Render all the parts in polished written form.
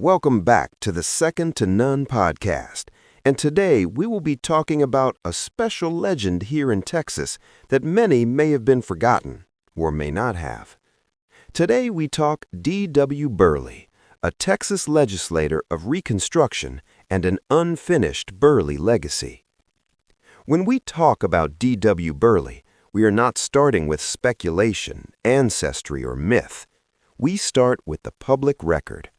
Welcome back to the Second to None podcast. And today we will be talking about a special legend here in Texas that many may have been forgotten or may not have. Today we talk D.W. Burley, a Texas legislator of Reconstruction and an unfinished Burley legacy. When we talk about D.W. Burley, we are not starting with speculation, ancestry, or myth. We start with the public record.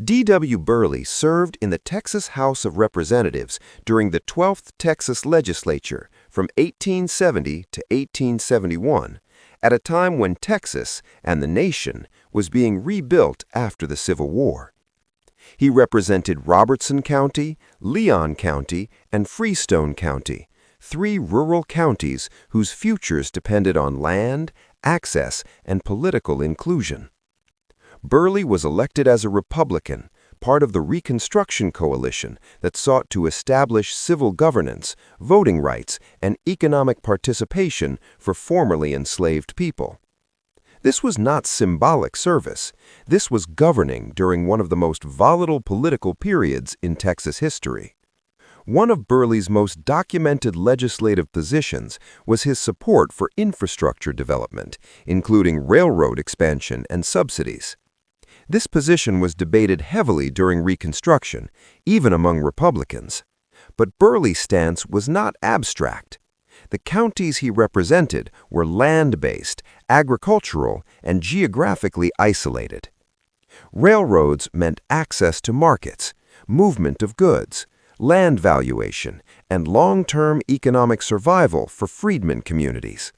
D.W. Burley served in the Texas House of Representatives during the 12th Texas Legislature from 1870 to 1871, at a time when Texas and the nation was being rebuilt after the Civil War. He represented Robertson County, Leon County, and Freestone County, three rural counties whose futures depended on land, access, and political inclusion. Burley was elected as a Republican, part of the Reconstruction coalition that sought to establish civil governance, voting rights, and economic participation for formerly enslaved people. This was not symbolic service. This was governing during one of the most volatile political periods in Texas history. One of Burley's most documented legislative positions was his support for infrastructure development, including railroad expansion and subsidies. This position was debated heavily during Reconstruction, even among Republicans. But Burley's stance was not abstract. The counties he represented were land-based, agricultural, and geographically isolated. Railroads meant access to markets, movement of goods, land valuation, and long-term economic survival for freedmen communities.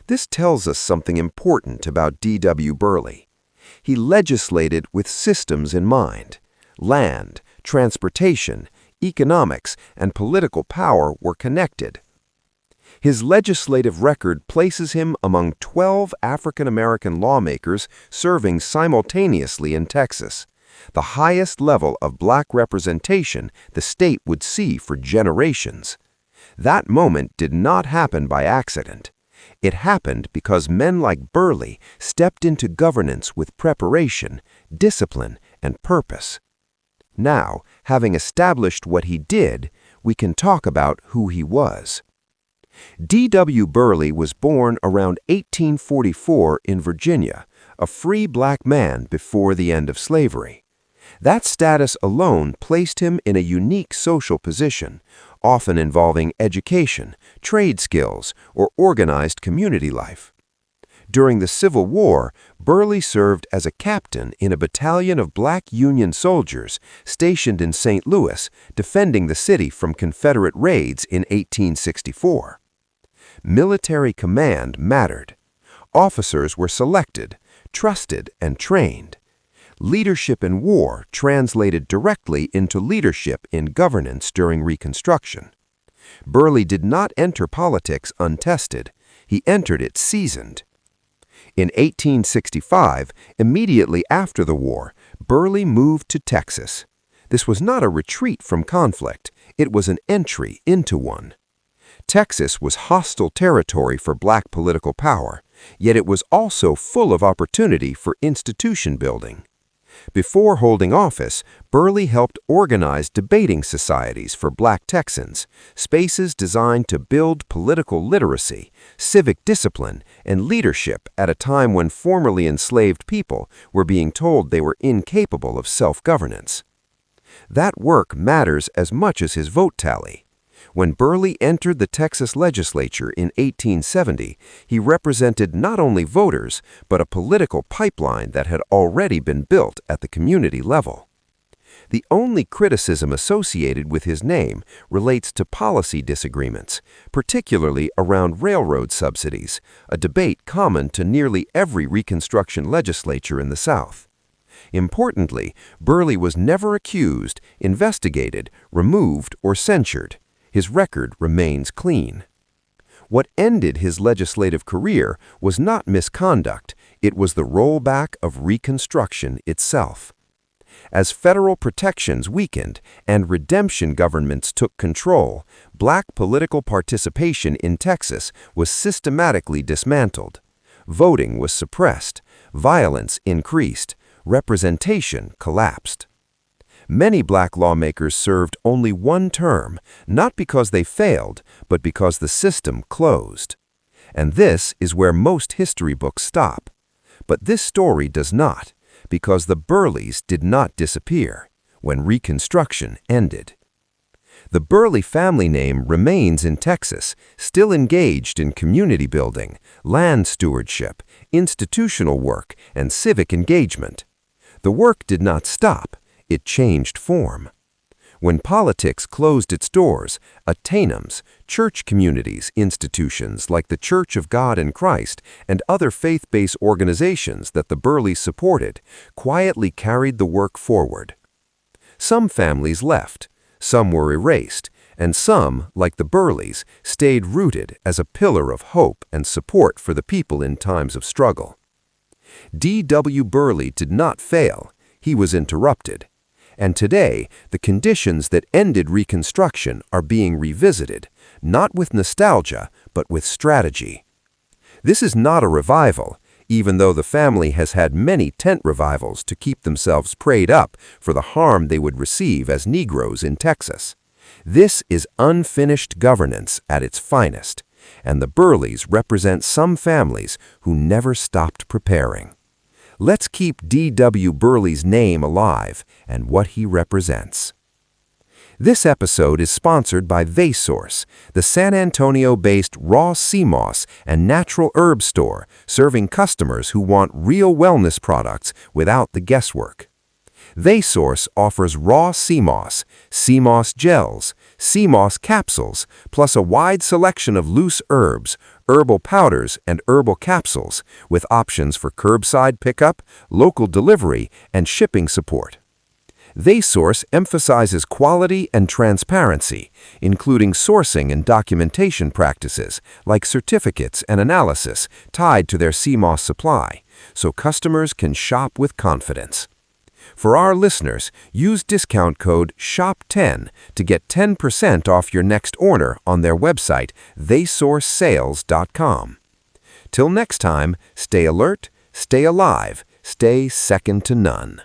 This tells us something important about D.W. Burley. He legislated with systems in mind. Land, transportation, economics, and political power were connected. His legislative record places him among 12 African-American lawmakers serving simultaneously in Texas, the highest level of black representation the state would see for generations. That moment did not happen by accident. It happened because men like Burley stepped into governance with preparation, discipline, and purpose. Now, having established what he did, we can talk about who he was. D.W. Burley was born around 1844 in Virginia, a free black man before the end of slavery. That status alone placed him in a unique social position, often involving education, trade skills, or organized community life. During the Civil War, Burley served as a captain in a battalion of black Union soldiers stationed in St. Louis, defending the city from Confederate raids in 1864. Military command mattered. Officers were selected, trusted, and trained. Leadership in war translated directly into leadership in governance during Reconstruction. Burley did not enter politics untested. He entered it seasoned. In 1865, immediately after the war, Burley moved to Texas. This was not a retreat from conflict. It was an entry into one. Texas was hostile territory for black political power, yet it was also full of opportunity for institution building. Before holding office, Burley helped organize debating societies for black Texans, spaces designed to build political literacy, civic discipline, and leadership at a time when formerly enslaved people were being told they were incapable of self-governance. That work matters as much as his vote tally. When Burley entered the Texas legislature in 1870, he represented not only voters, but a political pipeline that had already been built at the community level. The only criticism associated with his name relates to policy disagreements, particularly around railroad subsidies, a debate common to nearly every Reconstruction legislature in the South. Importantly, Burley was never accused, investigated, removed, or censured. His record remains clean. What ended his legislative career was not misconduct, it was the rollback of Reconstruction itself. As federal protections weakened and redemption governments took control, black political participation in Texas was systematically dismantled. Voting was suppressed, violence increased, representation collapsed. Many black lawmakers served only one term, not because they failed, but because the system closed. And this is where most history books stop. But this story does not, because the Burleys did not disappear when Reconstruction ended. The Burley family name remains in Texas, still engaged in community building, land stewardship, institutional work, and civic engagement. The work did not stop, it changed form. When politics closed its doors, attainums, church communities, institutions like the Church of God in Christ and other faith-based organizations that the Burleys supported quietly carried the work forward. Some families left, some were erased, and some, like the Burleys, stayed rooted as a pillar of hope and support for the people in times of struggle. D.W. Burley did not fail, he was interrupted. And today, the conditions that ended Reconstruction are being revisited, not with nostalgia, but with strategy. This is not a revival, even though the family has had many tent revivals to keep themselves prayed up for the harm they would receive as Negroes in Texas. This is unfinished governance at its finest, and the Burleys represent some families who never stopped preparing. Let's keep D.W. Burley's name alive and what he represents. This episode is sponsored by Vaysource, the San Antonio-based raw sea moss and natural herb store serving customers who want real wellness products without the guesswork. Vaysource offers raw sea moss gels, sea moss capsules, plus a wide selection of loose herbs, herbal powders, and herbal capsules, with options for curbside pickup, local delivery, and shipping support. Vaysource emphasizes quality and transparency, including sourcing and documentation practices like certificates and analysis tied to their sea moss supply, so customers can shop with confidence. For our listeners, use discount code SHOP10 to get 10% off your next order on their website, vaysourcesales.com. Till next time, stay alert, stay alive, stay second to none.